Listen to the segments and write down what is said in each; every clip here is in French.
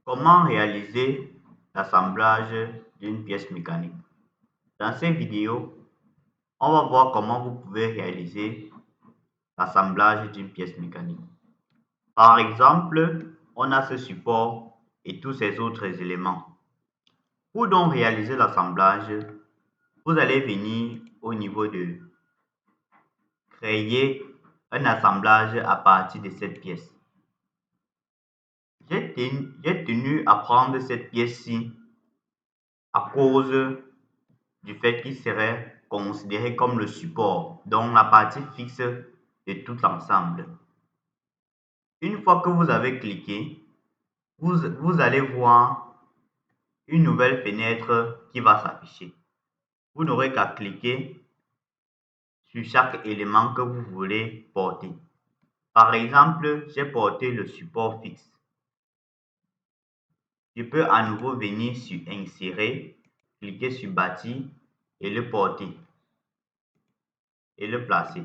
Comment réaliser l'assemblage d'une pièce mécanique? Dans cette vidéo, on va voir comment vous pouvez réaliser l'assemblage d'une pièce mécanique. Par exemple, on a ce support et tous ces autres éléments. Pour donc réaliser l'assemblage, vous allez venir au niveau de créer un assemblage à partir de cette pièce. J'ai tenu à prendre cette pièce-ci à cause du fait qu'il serait considéré comme le support, donc la partie fixe de tout l'ensemble. Une fois que vous avez cliqué, vous allez voir une nouvelle fenêtre qui va s'afficher. Vous n'aurez qu'à cliquer sur chaque élément que vous voulez porter. Par exemple, j'ai porté le support fixe. Je peux à nouveau venir sur Insérer, cliquer sur Bâtir et le porter et le placer.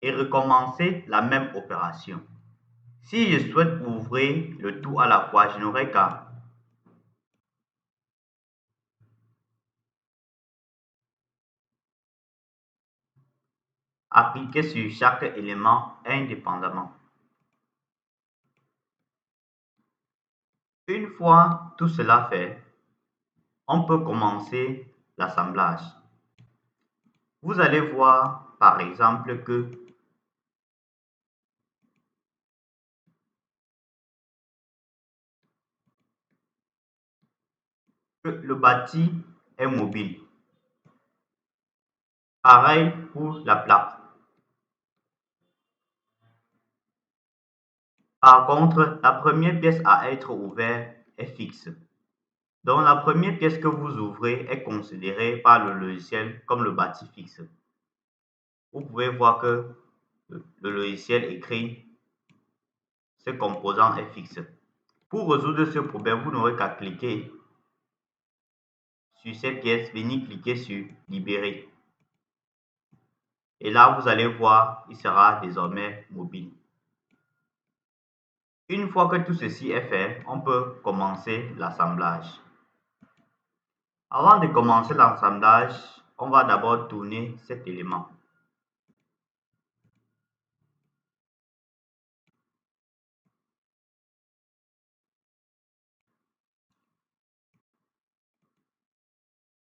Et recommencer la même opération. Si je souhaite ouvrir le tout à la fois, je n'aurai qu'à cliquer sur chaque élément indépendamment. Une fois tout cela fait, on peut commencer l'assemblage. Vous allez voir par exemple que le bâti est mobile. Pareil pour la plaque. Par contre, la première pièce à être ouverte est fixe. Donc la première pièce que vous ouvrez est considérée par le logiciel comme le bâti fixe. Vous pouvez voir que le logiciel écrit ce composant est fixe. Pour résoudre ce problème, vous n'aurez qu'à cliquer sur ces pièces, venir cliquer sur Libérer. Et là, vous allez voir, il sera désormais mobile. Une fois que tout ceci est fait, on peut commencer l'assemblage. Avant de commencer l'assemblage, on va d'abord tourner cet élément.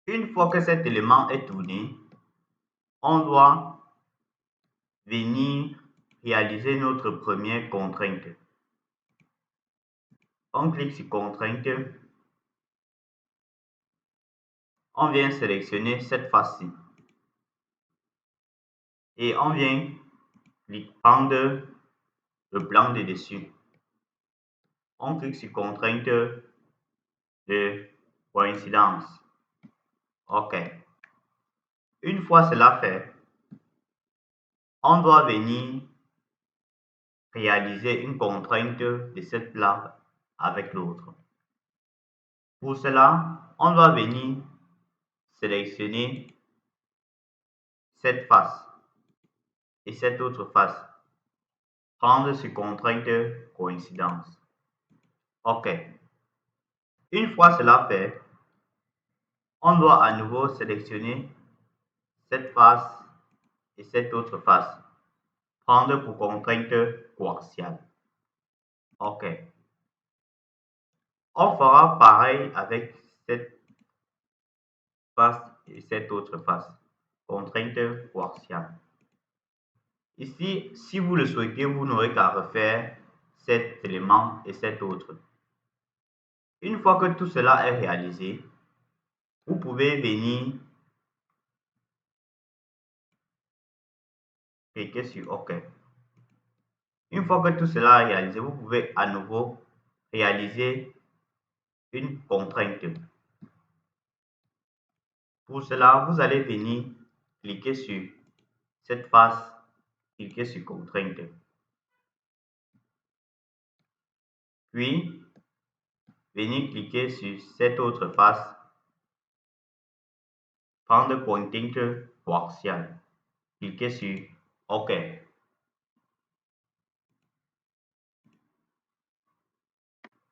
Une fois que cet élément est tourné, on doit venir réaliser notre première contrainte. On clique sur Contrainte. On vient sélectionner cette face-ci. Et on vient prendre le plan de dessus. On clique sur Contrainte de coïncidence. OK. Une fois cela fait, on doit venir réaliser une contrainte de cette plaque avec l'autre. Pour cela, on doit venir sélectionner cette face et cette autre face. Prendre sur contrainte coïncidence. OK. Une fois cela fait, on doit à nouveau sélectionner cette face et cette autre face. Prendre pour contrainte coaxiale. OK. On fera pareil avec cette face et cette autre face. Contrainte coaxiale. Ici, si vous le souhaitez, vous n'aurez qu'à refaire cet élément et cet autre. Une fois que tout cela est réalisé, vous pouvez venir cliquer sur OK. Une fois que tout cela est réalisé, vous pouvez à nouveau réaliser une contrainte. Pour cela, vous allez venir cliquer sur cette face, cliquer sur contrainte. Puis, venir cliquer sur cette autre face, prendre contrainte coaxiale. Cliquez sur OK.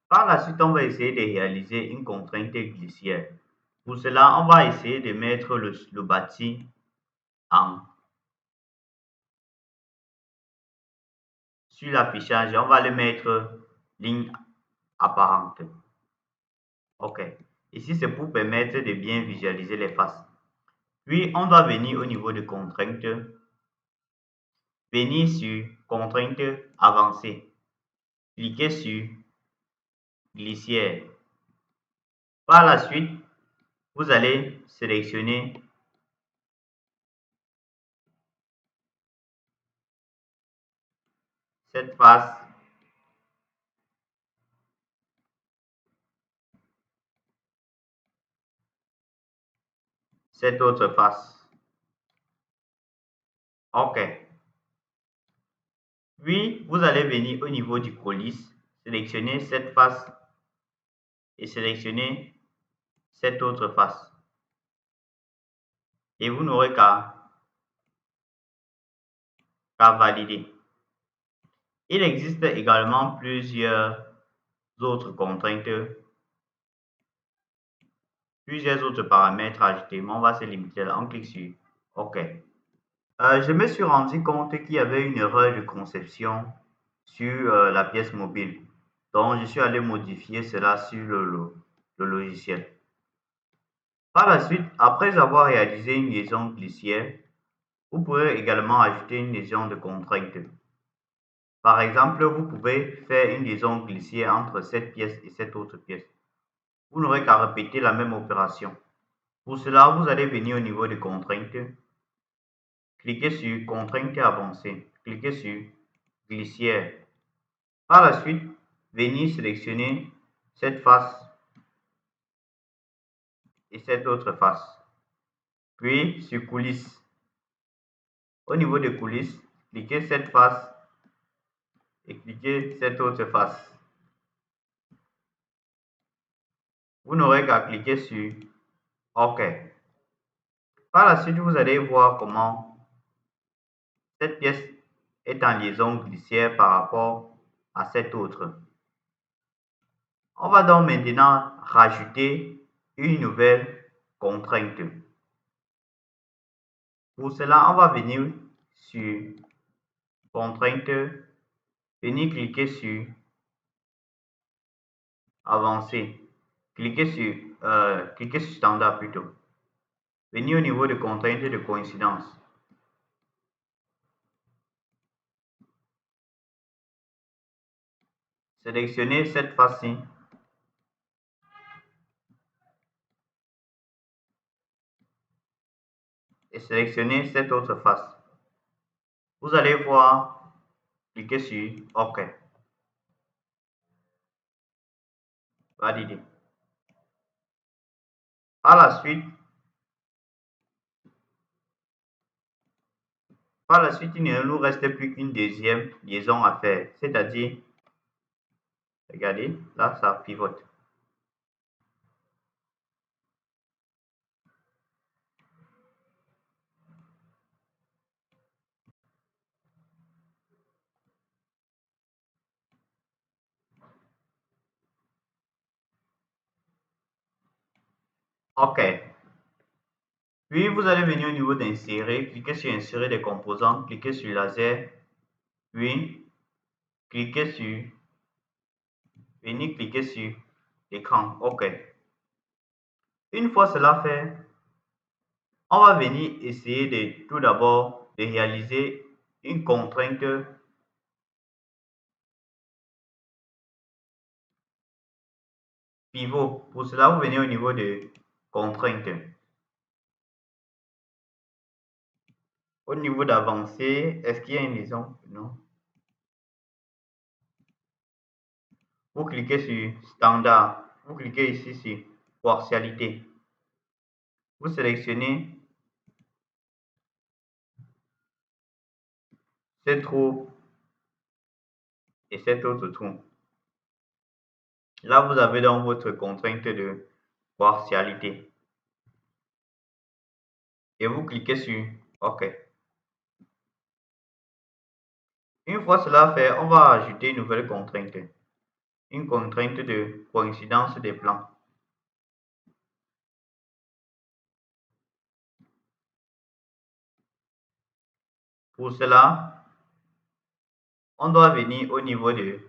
Par la suite, on va essayer de réaliser une contrainte glissière. Pour cela, on va essayer de mettre le bâti sur l'affichage. On va le mettre ligne apparente. OK. Ici, c'est pour permettre de bien visualiser les faces. Puis, on doit venir au niveau de contrainte, venir sur contrainte avancée. Cliquez sur glissière. Par la suite, vous allez sélectionner cette face, cette autre face. OK. Puis, vous allez venir au niveau du coulisse, sélectionner cette face et sélectionner cette autre face. Et vous n'aurez qu'à valider. Il existe également plusieurs autres contraintes, plusieurs autres paramètres à ajouter, mais on va se limiter là. On clique sur OK. Je me suis rendu compte qu'il y avait une erreur de conception sur la pièce mobile. Donc, je suis allé modifier cela sur le logiciel. Par la suite, après avoir réalisé une liaison glissière, vous pouvez également ajouter une liaison de contrainte. Par exemple, vous pouvez faire une liaison glissière entre cette pièce et cette autre pièce. Vous n'aurez qu'à répéter la même opération. Pour cela, vous allez venir au niveau des contraintes, cliquez sur contrainte avancée, cliquez sur glissière. Par la suite, venir sélectionner cette face et cette autre face. Puis sur coulisses. Au niveau des coulisses, cliquez cette face et cliquez cette autre face. Vous n'aurez qu'à cliquer sur OK. Par la suite, vous allez voir comment cette pièce est en liaison glissière par rapport à cette autre. On va donc maintenant rajouter une nouvelle contrainte. Pour cela, on va venir sur contrainte, venir cliquer sur avancer, cliquez sur standard plutôt. Venir au niveau de contrainte de coïncidence. Sélectionnez cette face-ci. Et sélectionnez cette autre face. Vous allez voir, cliquez sur OK. Valider. Par la suite, il ne nous reste plus qu'une deuxième liaison à faire. C'est-à-dire, regardez, là, ça pivote. OK. Puis, vous allez venir au niveau d'insérer, cliquez sur insérer des composants, cliquez sur laser, puis cliquez sur, venir cliquer sur l'écran. OK. Une fois cela fait, on va venir essayer de tout d'abord de réaliser une contrainte pivot. Pour cela, vous venez au niveau de contrainte. Au niveau d'avancée, est-ce qu'il y a une liaison? Non. Vous cliquez sur standard. Vous cliquez ici sur partialité. Vous sélectionnez ce trou et cet autre trou. Là, vous avez donc votre contrainte de partialité. Et vous cliquez sur OK. Une fois cela fait, on va ajouter une nouvelle contrainte. une contrainte de coïncidence des plans. Pour cela, on doit venir au niveau de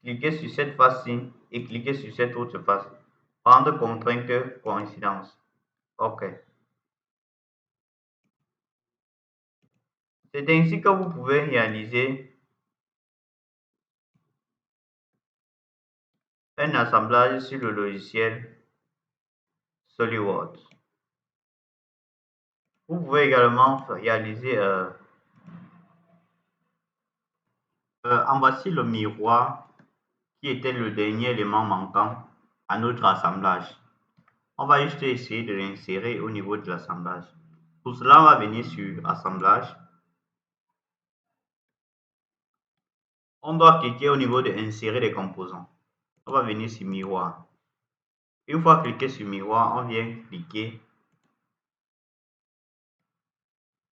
cliquer sur cette face-ci et cliquer sur cette autre face. Prendre contrainte coïncidence. OK. C'est ainsi que vous pouvez réaliser un assemblage sur le logiciel SolidWorks. Vous pouvez également réaliser, en voici le miroir qui était le dernier élément manquant à notre assemblage. On va juste essayer de l'insérer au niveau de l'assemblage. Pour cela, on va venir sur Assemblage. On doit cliquer au niveau de Insérer les composants. On va venir sur Miroir. Une fois cliqué sur Miroir, on vient cliquer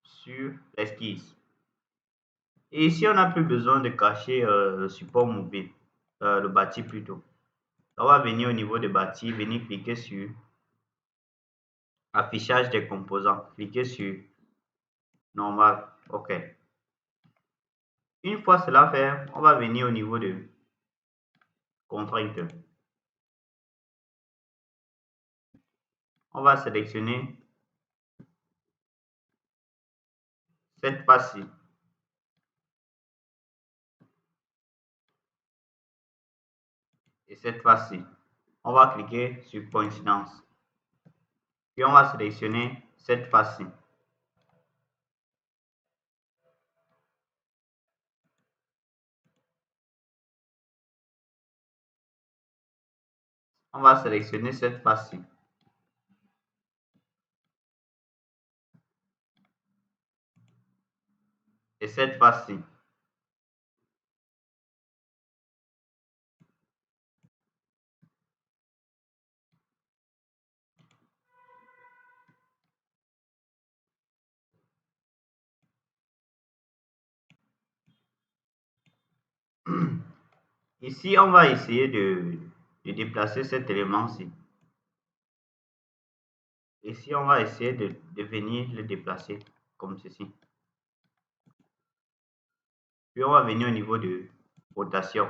sur l'esquisse. Et ici, on n'a plus besoin de cacher le support mobile, le bâti plutôt. On va venir au niveau de bâti, venir cliquer sur Affichage des composants. Cliquez sur Normal. OK. Une fois cela fait, on va venir au niveau de Contrainte. On va sélectionner cette face-ci. Et cette face-ci. On va cliquer sur Coïncidence. Puis on va sélectionner cette face-ci. On va sélectionner cette face-ci. Et cette face-ci. Ici, on va essayer de déplacer cet élément-ci. Ici, on va essayer de venir le déplacer comme ceci. Puis on va venir au niveau de rotation.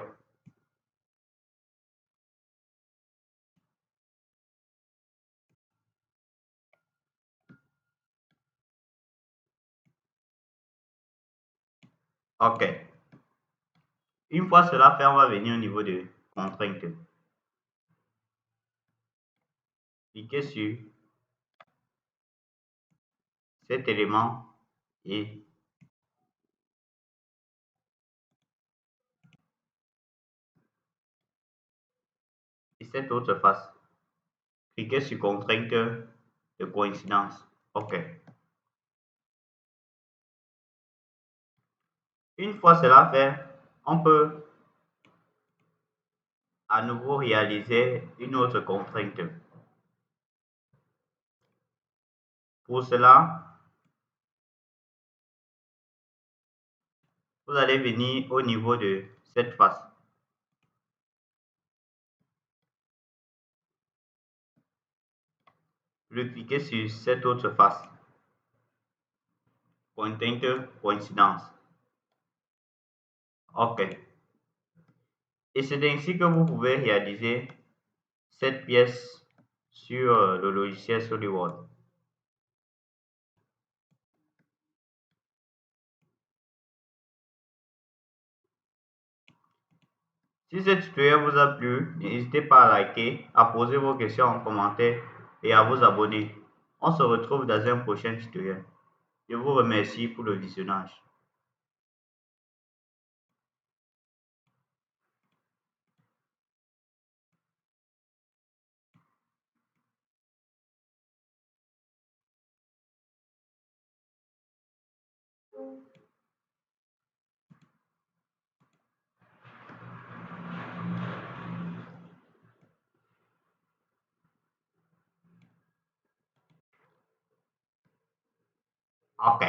OK. Une fois cela fait, on va venir au niveau de contrainte. Cliquez sur cet élément et cette autre face. Cliquez sur contrainte de coïncidence. OK. Une fois cela fait, on peut à nouveau réaliser une autre contrainte. Pour cela, vous allez venir au niveau de cette face. Vous cliquez sur cette autre face. Contrainte coïncidence. OK. Et c'est ainsi que vous pouvez réaliser cette pièce sur le logiciel SolidWorks. Si ce tutoriel vous a plu, n'hésitez pas à liker, à poser vos questions en commentaire et à vous abonner. On se retrouve dans un prochain tutoriel. Je vous remercie pour le visionnage. OK.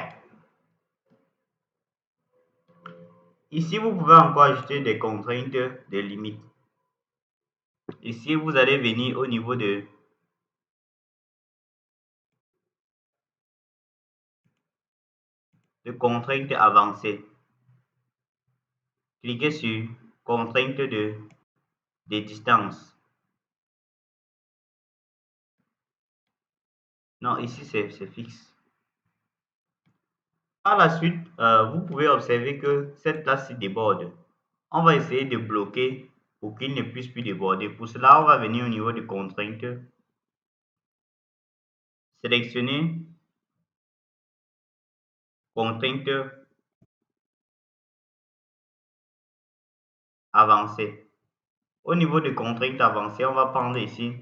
Ici, vous pouvez encore ajouter des contraintes, des limites. Ici, vous allez venir au niveau de contraintes avancées. Cliquez sur contraintes de distance. Non, ici, c'est fixe. Par la suite, vous pouvez observer que cette place déborde. On va essayer de bloquer pour qu'il ne puisse plus déborder. Pour cela, on va venir au niveau de contraintes, sélectionner contraintes avancées. Au niveau de contraintes avancées, on va prendre ici